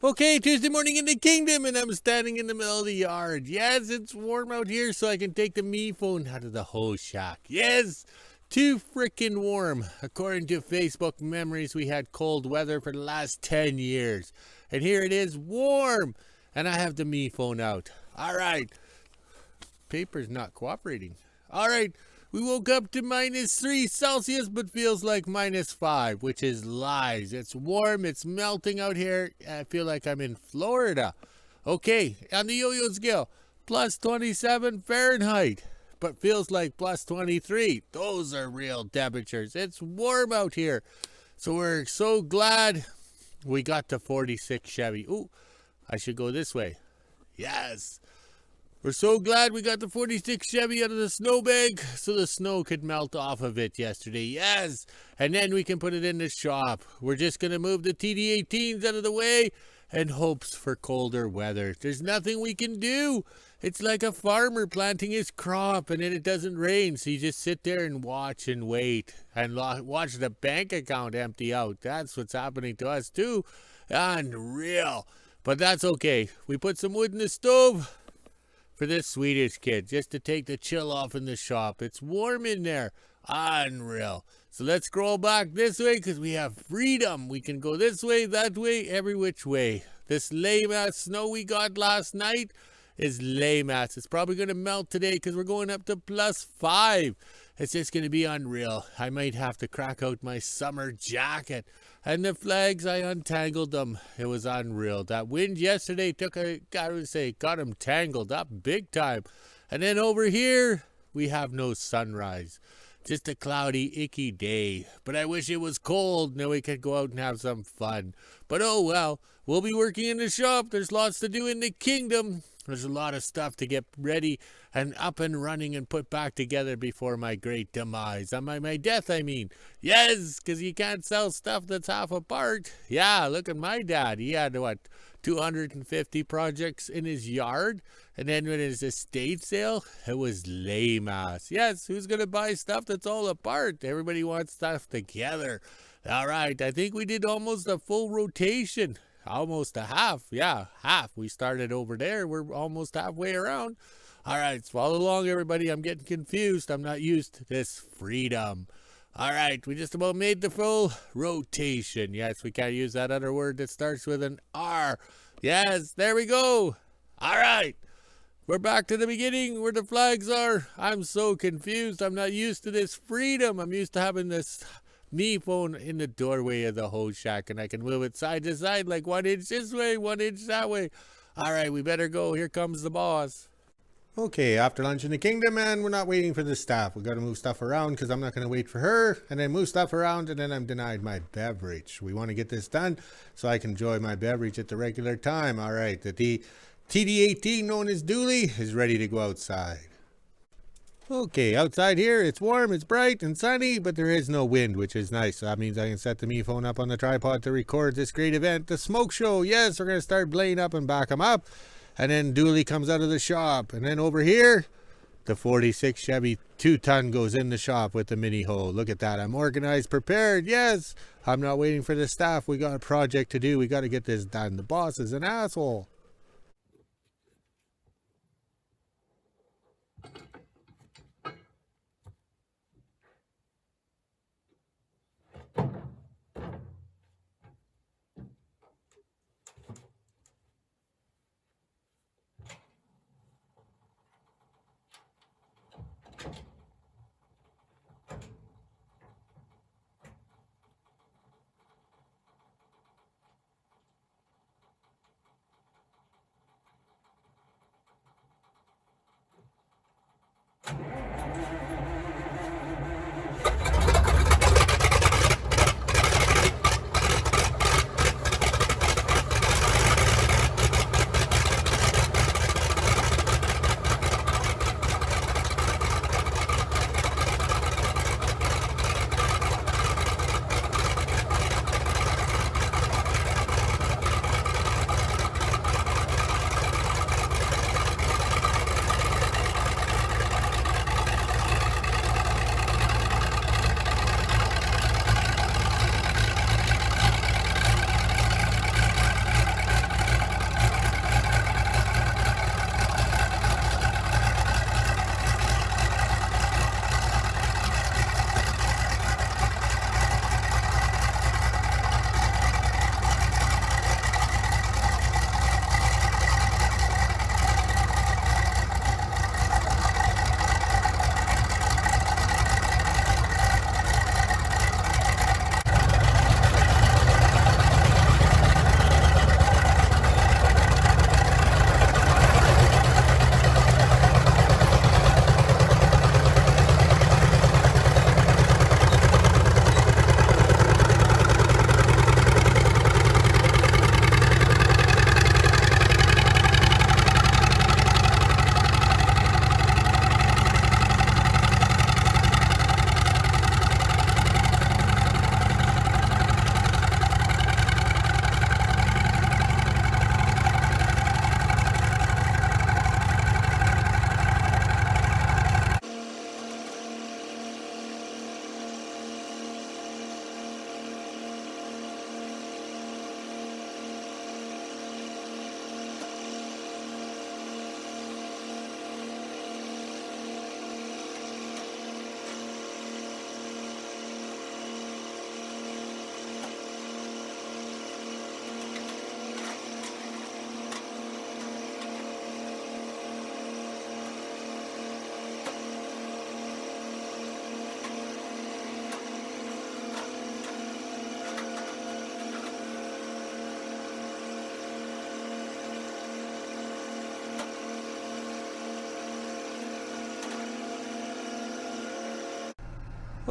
Okay, Tuesday morning in the kingdom, and I'm standing in the middle of the yard. Yes, it's warm out here, so I can take the me phone out of the hose shack. Yes, too frickin' warm. According to Facebook memories, we had cold weather for the last 10 years. And here it is, warm. And I have the me phone out. All right, paper's not cooperating. All right, we woke up to -3 Celsius, but feels like -5, which is lies. It's warm, it's melting out here. I feel like I'm in Florida. Okay, on the yo-yo scale, +27 Fahrenheit, but feels like +23. Those are real temperatures. It's warm out here. So we're so glad we got to 46 Chevy. Ooh, I should go this way. Yes. We're so glad we got the 46 Chevy out of the snow bag so the snow could melt off of it yesterday. Yes! And then we can put it in the shop. We're just going to move the TD18s out of the way and hopes for colder weather. There's nothing we can do. It's like a farmer planting his crop and then it doesn't rain. So you just sit there and watch and wait and watch the bank account empty out. That's what's happening to us too. Unreal. But that's okay. We put some wood in the stove for this Swedish kid, just to take the chill off in the shop. It's warm in there. Unreal. So let's scroll back this way because we have freedom. We can go this way, that way, every which way. This lame ass snow we got last night is lame ass. It's probably going to melt today because we're going up to +5. It's just going to be unreal. I might have to crack out my summer jacket. And the flags, I untangled them. It was unreal. That wind yesterday got them tangled up big time. And then over here, we have no sunrise. Just a cloudy, icky day. But I wish it was cold, and then we could go out and have some fun. But oh well, we'll be working in the shop. There's lots to do in the kingdom. There's a lot of stuff to get ready and up and running and put back together before my great demise. My death, I mean. Yes, because you can't sell stuff that's half apart. Yeah, look at my dad. He had, 250 projects in his yard. And then when his estate sale, it was lame ass. Yes, who's going to buy stuff that's all apart? Everybody wants stuff together. All right, I think we did almost a full rotation. Almost a half. Yeah, half. We started over there. We're almost halfway around. All right, follow along, everybody. I'm getting confused. I'm not used to this freedom. All right, we just about made the full rotation. Yes, we can't use that other word that starts with an R. Yes, there we go. All right, we're back to the beginning where the flags are. I'm so confused. I'm not used to this freedom. I'm used to having this me phone in the doorway of the hose shack, and I can move it side to side like 1 inch this way, 1 inch that way. All right, we better go. Here comes the boss. Okay, after lunch in the kingdom, and we're not waiting for the staff. We got to move stuff around because I'm not going to wait for her, and then move stuff around, and then I'm denied my beverage. We want to get this done so I can enjoy my beverage at the regular time. All right, the TD18, known as Dooley, is ready to go outside. Okay, outside here, it's warm, it's bright and sunny, but there is no wind, which is nice. So that means I can set the me phone up on the tripod to record this great event, the smoke show. Yes, we're going to start blaying up and back them up. And then Dooley comes out of the shop. And then over here, the 46 Chevy 2-ton goes in the shop with the mini hoe. Look at that. I'm organized, prepared. Yes, I'm not waiting for the staff. We got a project to do. We got to get this done. The boss is an asshole.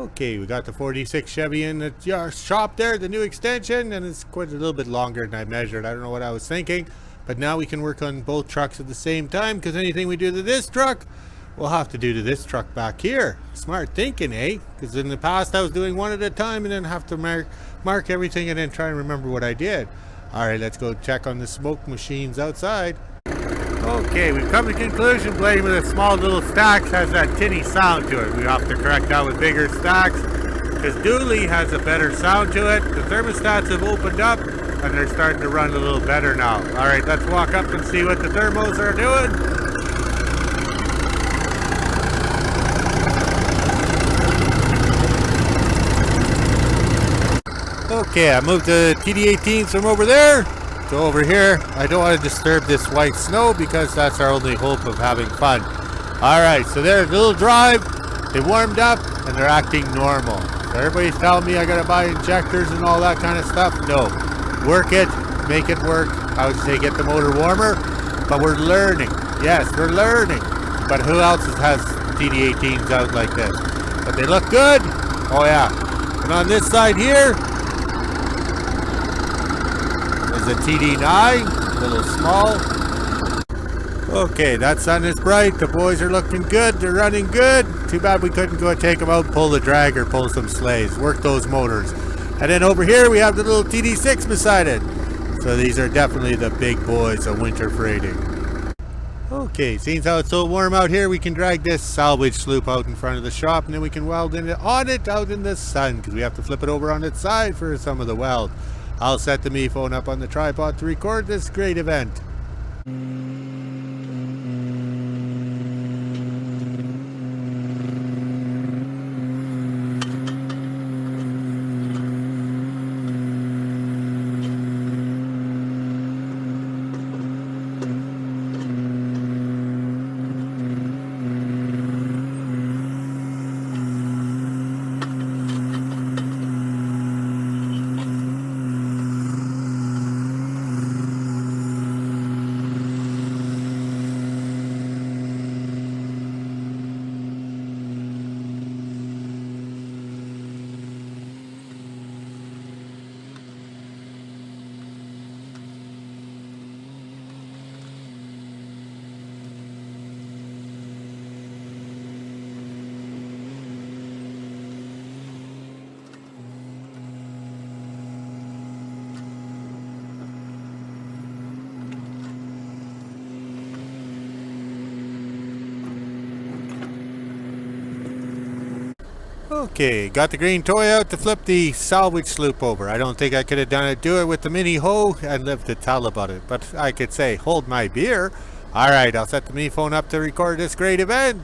Okay, we got the 46 Chevy in the shop there, the new extension, and it's quite a little bit longer than I measured. I don't know what I was thinking, but now we can work on both trucks at the same time, because anything we do to this truck, we'll have to do to this truck back here. Smart thinking, eh? Because in the past I was doing one at a time and then have to mark everything and then try and remember what I did. Alright, let's go check on the smoke machines outside. Okay, we've come to conclusion playing with the small little stacks has that tinny sound to it. We have to correct that with bigger stacks because Dooley has a better sound to it. The thermostats have opened up and they're starting to run a little better now. Alright, let's walk up and see what the thermos are doing. Okay, I moved the TD18s from over there to over here. I don't want to disturb this white snow because that's our only hope of having fun. Alright, so there's a little drive. They warmed up and they're acting normal. So everybody's telling me I gotta buy injectors and all that kind of stuff. No. Work it, make it work. I would say get the motor warmer. But we're learning. Yes, we're learning. But who else has TD18s out like this? But they look good. Oh yeah. And on this side here, a TD9, a little small. Okay, that sun is bright. The boys are looking good. They're running good. Too bad we couldn't go take them out, pull the drag or pull some sleighs, work those motors. And then over here we have the little TD6 beside it. So these are definitely the big boys of winter freighting. Okay, seeing how it's so warm out here, we can drag this salvage sloop out in front of the shop and then we can weld on it out in the sun because we have to flip it over on its side for some of the weld. I'll set the me phone up on the tripod to record this great event. Okay, got the green toy out to flip the salvage sloop over. I don't think I could have do it with the mini hoe and live to tell about it, but I could say, hold my beer. Alright, I'll set the me phone up to record this great event.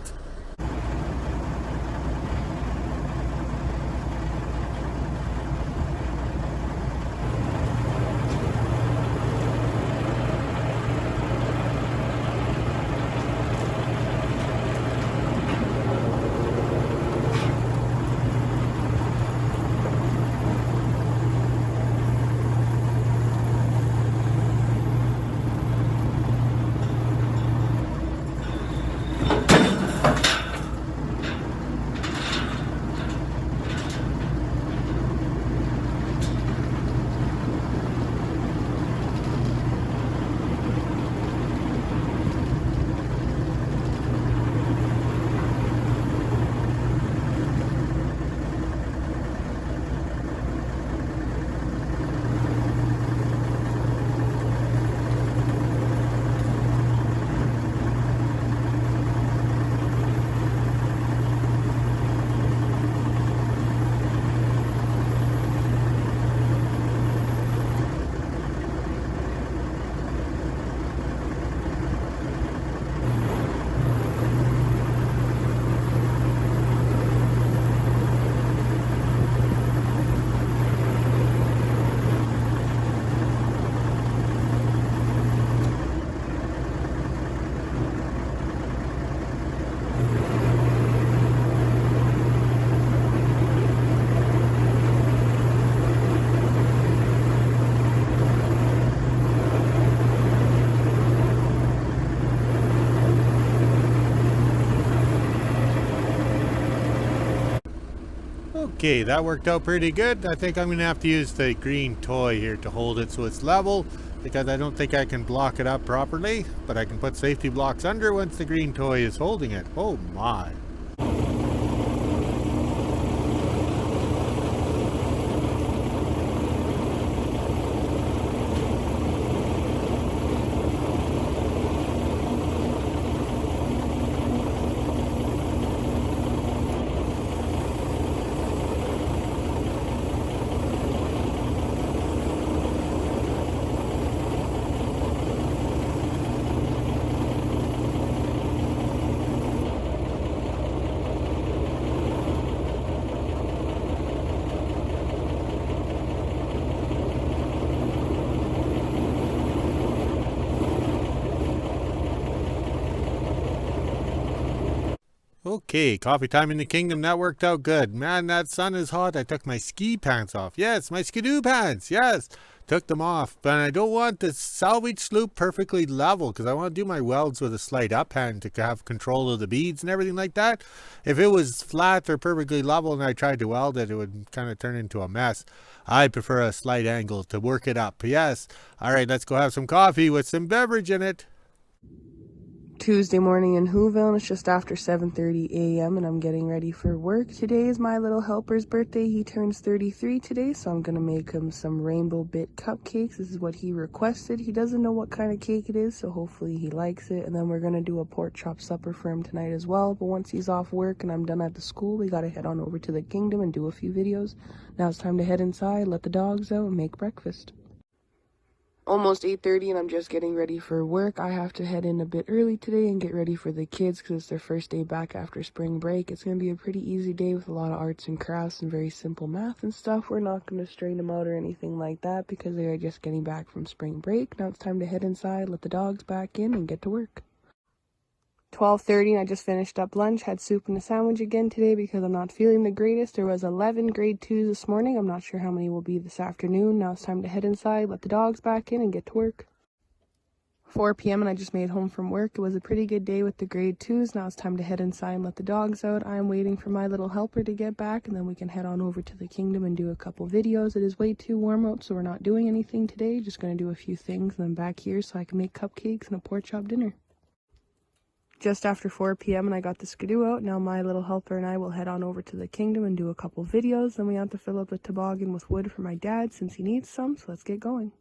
Okay, that worked out pretty good. I think I'm going to have to use the green toy here to hold it so it's level, because I don't think I can block it up properly, but I can put safety blocks under once the green toy is holding it. Oh my. Okay, coffee time in the kingdom. That worked out good. Man, that sun is hot. I took my ski pants off. Yes, my skidoo pants. Yes, took them off. But I don't want the salvage sloop perfectly level because I want to do my welds with a slight uphand to have control of the beads and everything like that. If it was flat or perfectly level and I tried to weld it, it would kind of turn into a mess. I prefer a slight angle to work it up. Yes. All right, let's go have some coffee with some beverage in it. Tuesday morning in WHO-ville, and it's just after 7:30 a.m. and I'm getting ready for work. Today is my little helper's birthday. He turns 33 today, so I'm gonna make him some rainbow bit cupcakes. This is what he requested. He doesn't know what kind of cake it is, so hopefully he likes it. And then we're gonna do a pork chop supper for him tonight as well. But once he's off work and I'm done at the school, we gotta head on over to the kingdom and do a few videos. Now it's time to head inside, let the dogs out, and make breakfast. Almost 8:30 and I'm just getting ready for work. I have to head in a bit early today and get ready for the kids because it's their first day back after spring break. It's going to be a pretty easy day with a lot of arts and crafts and very simple math and stuff. We're not going to strain them out or anything like that because they are just getting back from spring break. Now it's time to head inside, let the dogs back in, and get to work. 12:30 and I just finished up lunch, had soup and a sandwich again today because I'm not feeling the greatest. There was 11 grade 2s this morning. I'm not sure how many will be this afternoon. Now it's time to head inside, let the dogs back in, and get to work. 4 p.m. and I just made home from work. It was a pretty good day with the grade 2s. Now it's time to head inside and let the dogs out. I am waiting for my little helper to get back and then we can head on over to the kingdom and do a couple videos. It is way too warm out, so we're not doing anything today. Just going to do a few things and then back here so I can make cupcakes and a pork chop dinner. Just after 4 p.m. and I got the skidoo out. Now my little helper and I will head on over to the kingdom and do a couple videos. Then we have to fill up the toboggan with wood for my dad since he needs some, so let's get going.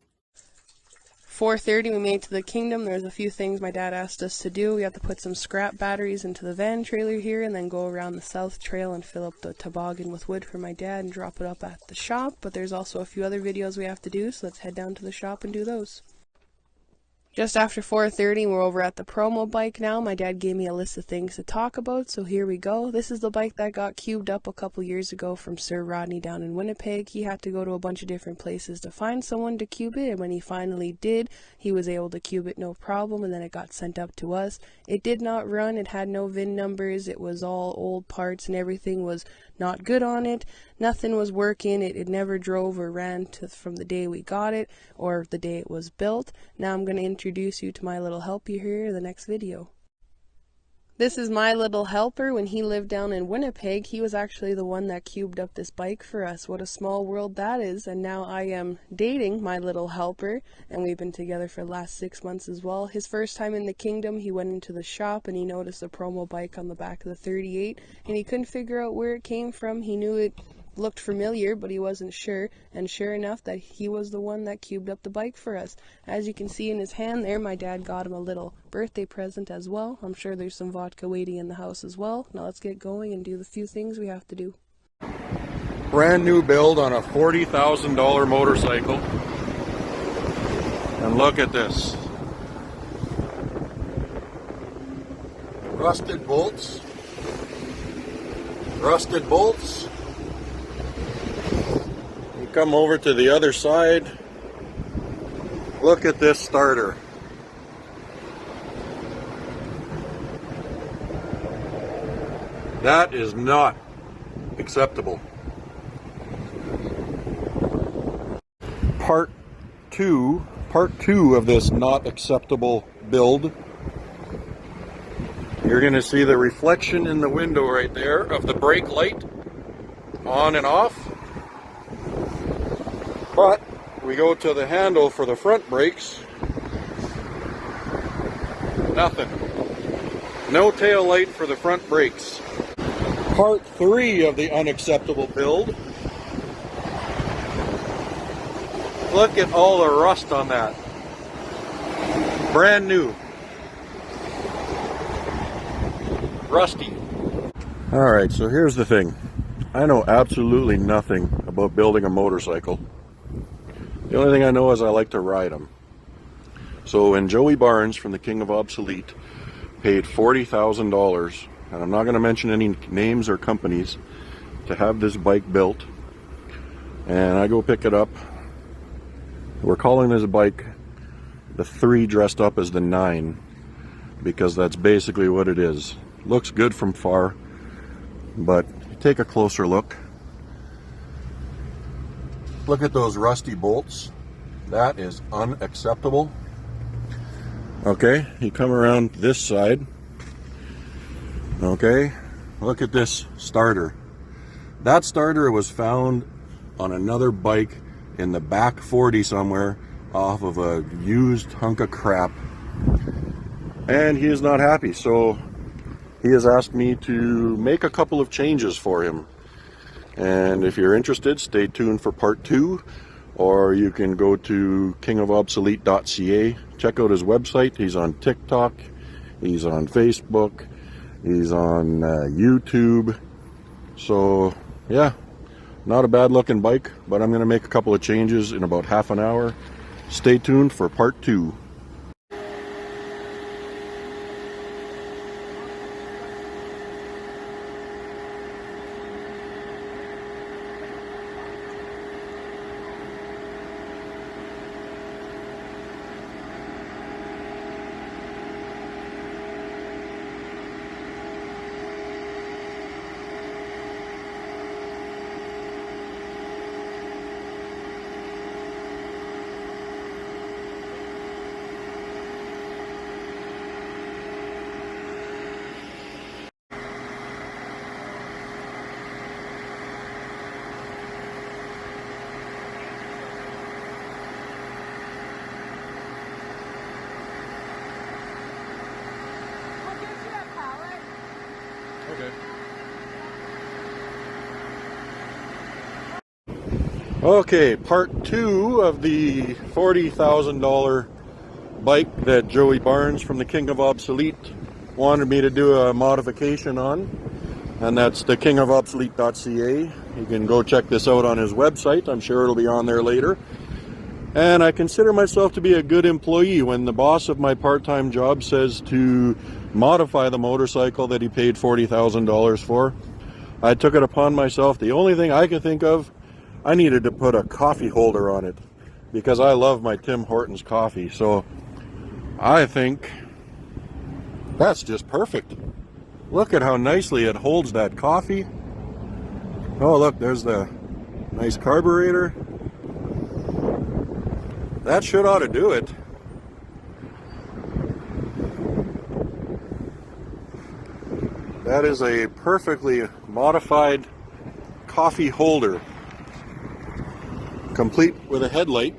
4:30 we made to the kingdom. There's a few things my dad asked us to do. We have to put some scrap batteries into the van trailer here and then go around the south trail and fill up the toboggan with wood for my dad and drop it up at the shop. But there's also a few other videos we have to do, so let's head down to the shop and do those. Just after 4:30, we're over at the promo bike now. My dad gave me a list of things to talk about, so here we go. This is the bike that got cubed up a couple years ago from Sir Rodney down in Winnipeg. He had to go to a bunch of different places to find someone to cube it, and when he finally did, he was able to cube it no problem, and then it got sent up to us. It did not run, it had no VIN numbers, it was all old parts, and everything was not good on it. Nothing was working. It never drove or ran from the day we got it or the day it was built. Now I'm going to introduce you to my little helper here in the next video. This is my little helper. When he lived down in Winnipeg, he was actually the one that cubed up this bike for us. What a small world that is. And now I am dating my little helper, and we've been together for the last 6 months as well. His first time in the kingdom, he went into the shop and he noticed a promo bike on the back of the 38, and he couldn't figure out where it came from. He knew it looked familiar, but he wasn't sure, and sure enough that he was the one that cubed up the bike for us. As you can see in his hand there, my dad got him a little birthday present as well. I'm sure there's some vodka waiting in the house as well. Now let's get going and do the few things we have to do. Brand new build on a $40,000 motorcycle, and look at this. Rusted bolts. Come over to the other side. Look at this starter. That is not acceptable. Part two of this not acceptable build. You're going to see the reflection in the window right there of the brake light. on and off. But we go to the handle for the front brakes. Nothing. No tail light for the front brakes. Part 3 of the unacceptable build. Look at all the rust on that. Brand new. Rusty. Alright, so here's the thing. I know absolutely nothing about building a motorcycle. The only thing I know is I like to ride them. So when Joey Barnes from the King of Obsolete paid $40,000, and I'm not going to mention any names or companies, to have this bike built, and I go pick it up. We're calling this bike the 3 dressed up as the 9, because that's basically what it is. Looks good from far, but take a closer look. Look at those rusty bolts. That is unacceptable. Okay, you come around this side. Okay, look at this starter. That starter was found on another bike in the back 40 somewhere off of a used hunk of crap. And he is not happy, so he has asked me to make a couple of changes for him. And if you're interested, stay tuned for part 2, or you can go to kingofobsolete.ca. Check out his website. He's on TikTok, he's on Facebook, he's on YouTube. So yeah, not a bad looking bike, but I'm going to make a couple of changes in about half an hour. Stay tuned for part 2. Okay, part 2 of the $40,000 bike that Joey Barnes from the King of Obsolete wanted me to do a modification on, and that's the kingofobsolete.ca. You can go check this out on his website. I'm sure it'll be on there later. And I consider myself to be a good employee when the boss of my part-time job says to modify the motorcycle that he paid $40,000 for. I took it upon myself. The only thing I could think of, I needed to put a coffee holder on it because I love my Tim Hortons coffee. So I think that's just perfect. Look at how nicely it holds that coffee. Oh, look, there's the nice carburetor. That should ought to do it. That is a perfectly modified coffee holder, complete with a headlight,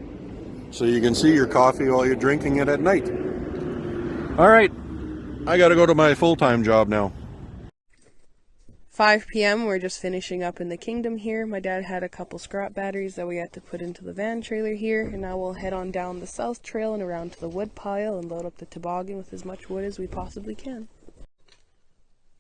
so you can see your coffee while you're drinking it at night. All right, I gotta go to my full-time job now. 5 p.m. We're just finishing up in the kingdom here. My dad had a couple scrap batteries that we had to put into the van trailer here, and now we'll head on down the south trail and around to the wood pile and load up the toboggan with as much wood as we possibly can.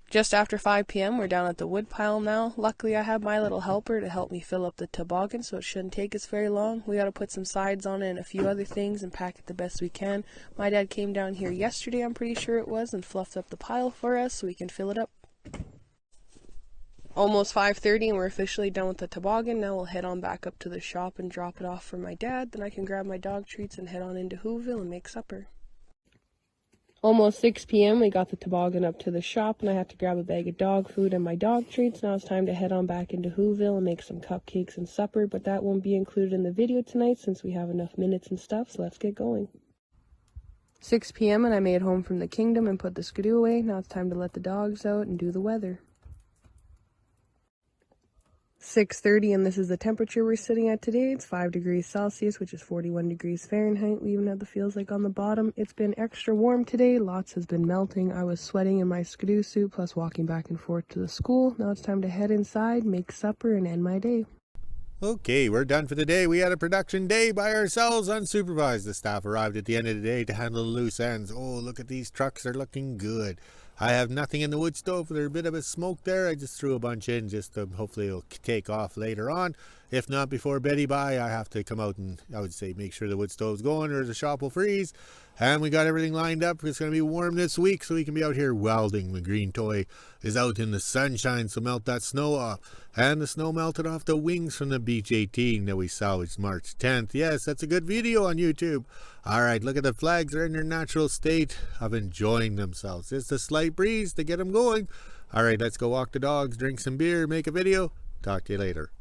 Just after 5 p.m. we're down at the wood pile now. Luckily I have my little helper to help me fill up the toboggan, so it shouldn't take us very long. We gotta put some sides on it and a few other things and pack it the best we can. My dad came down here yesterday, I'm pretty sure it was, and fluffed up the pile for us so we can fill it up. Almost 5:30 and we're officially done with the toboggan. Now we'll head on back up to the shop and drop it off for my dad. Then I can grab my dog treats and head on into WHO-ville and make supper. Almost 6 p.m. we got the toboggan up to the shop and I had to grab a bag of dog food and my dog treats. Now it's time to head on back into WHO-ville and make some cupcakes and supper, but that won't be included in the video tonight since we have enough minutes and stuff, so let's get going. 6 p.m. and I made home from the kingdom and put the skidoo away. Now it's time to let the dogs out and do the weather. 6:30, and this is the temperature we're sitting at today. It's 5 degrees Celsius, which is 41 degrees Fahrenheit. We even have the feels like on the bottom. It's been extra warm today. Lots has been melting. I was sweating in my skidoo suit, plus walking back and forth to the school. Now it's time to head inside, make supper, and end my day. Okay, we're done for the day. We had a production day by ourselves, unsupervised. The staff arrived at the end of the day to handle the loose ends. Oh, look at these trucks. They're looking good. I have nothing in the wood stove. There's a bit of a smoke there. I just threw a bunch in just to hopefully it'll take off later on. If not before Betty by, I have to come out and I would say make sure the wood stove's going or the shop will freeze. And we got everything lined up. It's going to be warm this week so we can be out here welding. The green toy is out in the sunshine, so melt that snow off. And the snow melted off the wings from the Beach 18 that we salvaged March 10th. Yes, that's a good video on YouTube. All right, look at the flags. They're in their natural state of enjoying themselves. Just a slight breeze to get them going. All right, let's go walk the dogs, drink some beer, make a video. Talk to you later.